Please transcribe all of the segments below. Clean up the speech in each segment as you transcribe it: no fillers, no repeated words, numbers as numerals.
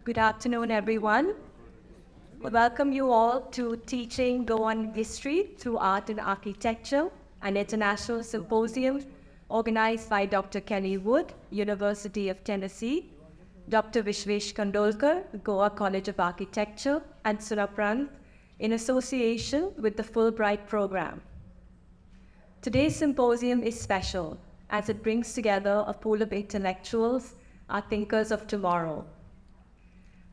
Good afternoon, everyone. Welcome you all to Teaching Goan History through Art and Architecture, an international symposium organized by Dr. Kelli Wood, University of Tennessee, Dr. Vishvesh Kandolkar, Goa College of Architecture, and Sunaparanta in association with the Fulbright program. Today's symposium is special as it brings together a pool of intellectuals, our thinkers of tomorrow.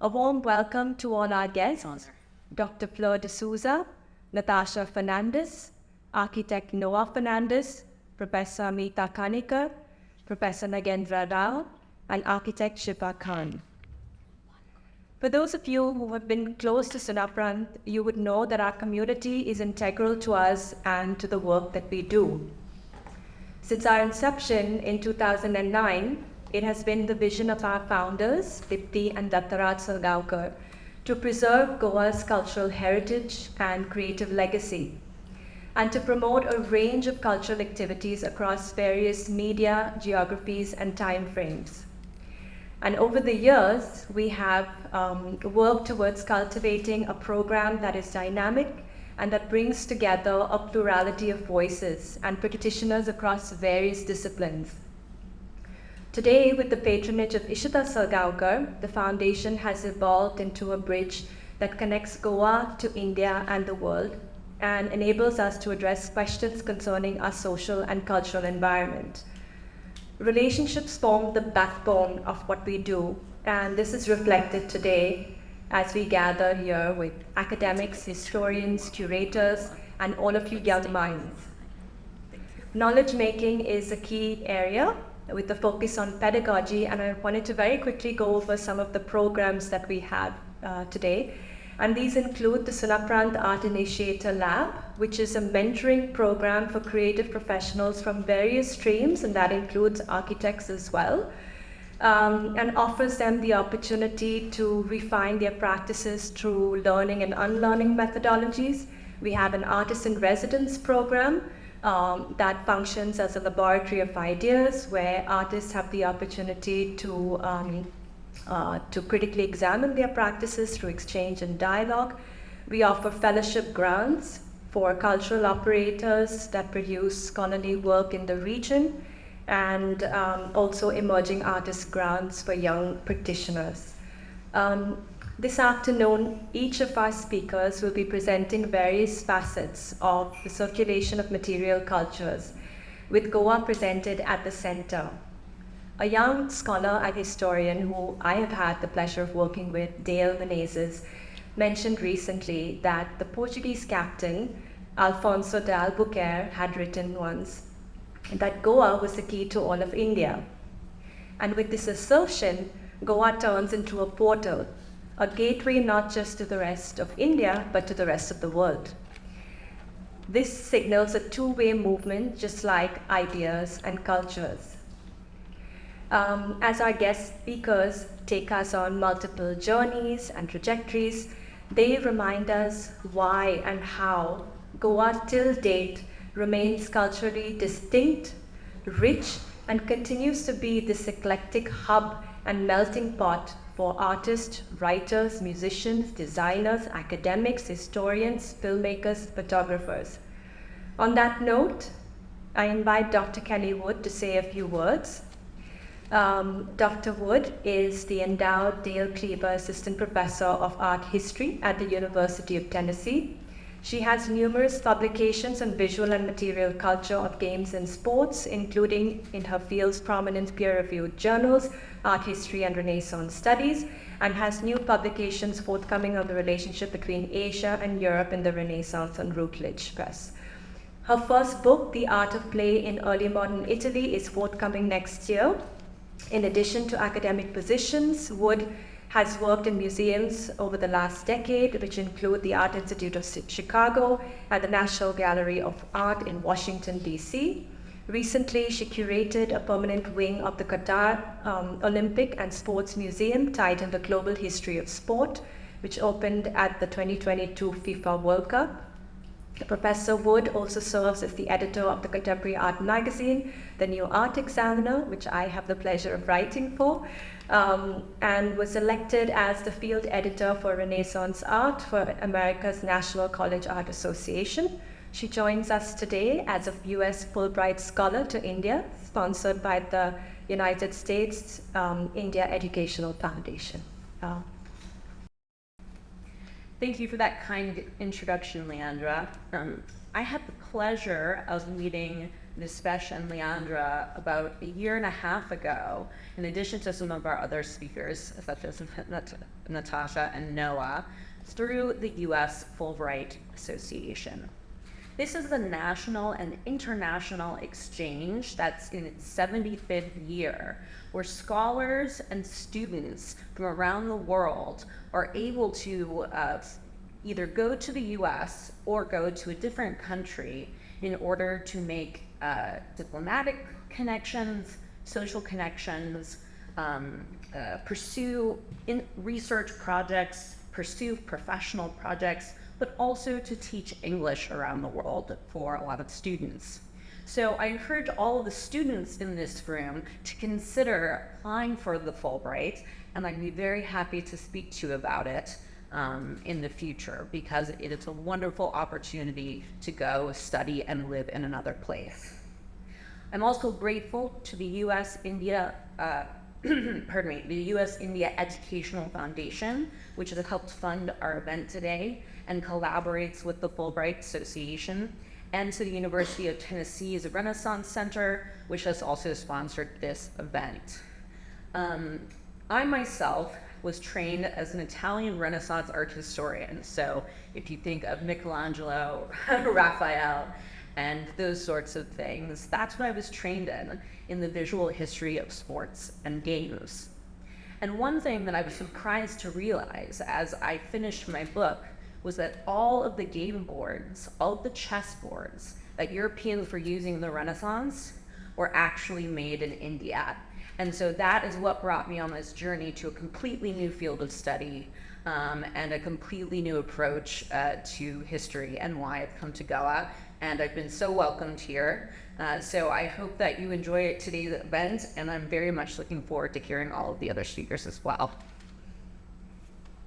A warm welcome to all our guests, Dr. Fleur de Souza, Natasha Fernandes, Architect Noah Fernandes, Professor Amita Kanikar, Professor Nagendra Rao, and Architect Shipa Khan. For those of you who have been close to Sunaparanta, you would know that our community is integral to us and to the work that we do. Since our inception in 2009, it has been the vision of our founders, Dipti and Dattaraj Salgaonkar, to preserve Goa's cultural heritage and creative legacy, and to promote a range of cultural activities across various media, geographies, and time frames. And over the years, we have worked towards cultivating a program that is dynamic and that brings together a plurality of voices and practitioners across various disciplines. Today, with the patronage of Ishita Salgaonkar, the foundation has evolved into a bridge that connects Goa to India and the world and enables us to address questions concerning our social and cultural environment. Relationships form the backbone of what we do, and this is reflected today as we gather here with academics, historians, curators, and all of you young minds. Knowledge making is a key area with the focus on pedagogy, and I wanted to very quickly go over some of the programs that we have today. And these include the Sunaparanta Art Initiator Lab, which is a mentoring program for creative professionals from various streams, and that includes architects as well, and offers them the opportunity to refine their practices through learning and unlearning methodologies. We have an Artist in Residence program that functions as a laboratory of ideas where artists have the opportunity to critically examine their practices through exchange and dialogue. We offer fellowship grants for cultural operators that produce scholarly work in the region, and also emerging artist grants for young practitioners. This afternoon, each of our speakers will be presenting various facets of the circulation of material cultures, with Goa presented at the center. A young scholar and historian who I have had the pleasure of working with, Dale Menezes, mentioned recently that the Portuguese captain, Alfonso de Albuquerque, had written once that Goa was the key to all of India. And with this assertion, Goa turns into a portal, a gateway not just to the rest of India, but to the rest of the world. This signals a two-way movement, just like ideas and cultures. As our guest speakers take us on multiple journeys and trajectories, they remind us why and how Goa till date remains culturally distinct, rich, and continues to be this eclectic hub and melting pot for artists, writers, musicians, designers, academics, historians, filmmakers, photographers. On that note, I invite Dr. Kelli Wood to say a few words. Dr. Wood is the endowed Dale Cleaver Assistant Professor of Art History at the University of Tennessee. She has numerous publications on visual and material culture of games and sports, including in her field's prominent peer-reviewed journals, Art History and Renaissance Studies, and has new publications forthcoming on the relationship between Asia and Europe in the Renaissance and Routledge Press. Her first book, The Art of Play in Early Modern Italy, is forthcoming next year. In addition to academic positions, Wood has worked in museums over the last decade, which include the Art Institute of Chicago and the National Gallery of Art in Washington, D.C. Recently, she curated a permanent wing of the Qatar Olympic and Sports Museum titled The Global History of Sport, which opened at the 2022 FIFA World Cup. Professor Wood also serves as the editor of the Contemporary Art magazine, The New Art Examiner, which I have the pleasure of writing for, and was elected as the field editor for Renaissance Art for America's National College Art Association. She joins us today as a U.S. Fulbright Scholar to India, sponsored by the United States India Educational Foundation. Thank you for that kind introduction, Leandra. I had the pleasure of meeting Vishvesh and Leandra about a year and a half ago, in addition to some of our other speakers, such as Natasha and Noah, through the U.S. Fulbright Association. This is the national and international exchange that's in its 75th year, where scholars and students from around the world are able to either go to the US or go to a different country in order to make diplomatic connections, social connections, pursue research projects, pursue professional projects, but also to teach English around the world for a lot of students. So I encourage all of the students in this room to consider applying for the Fulbright, and I'd be very happy to speak to you about it in the future, because it is a wonderful opportunity to go study and live in another place. I'm also grateful to the U.S.-India the U.S.-India Educational Foundation, which has helped fund our event today and collaborates with the Fulbright Association, and to the University of Tennessee's Renaissance Center, which has also sponsored this event. I myself was trained as an Italian Renaissance art historian, so if you think of Michelangelo, Raphael, and those sorts of things, that's what I was trained in the visual history of sports and games. And one thing that I was surprised to realize as I finished my book was that all of the game boards, all of the chess boards that Europeans were using in the Renaissance were actually made in India. And so that is what brought me on this journey to a completely new field of study and a completely new approach to history and why I've come to Goa. And I've been so welcomed here. So I hope that you enjoy today's event, and I'm very much looking forward to hearing all of the other speakers as well.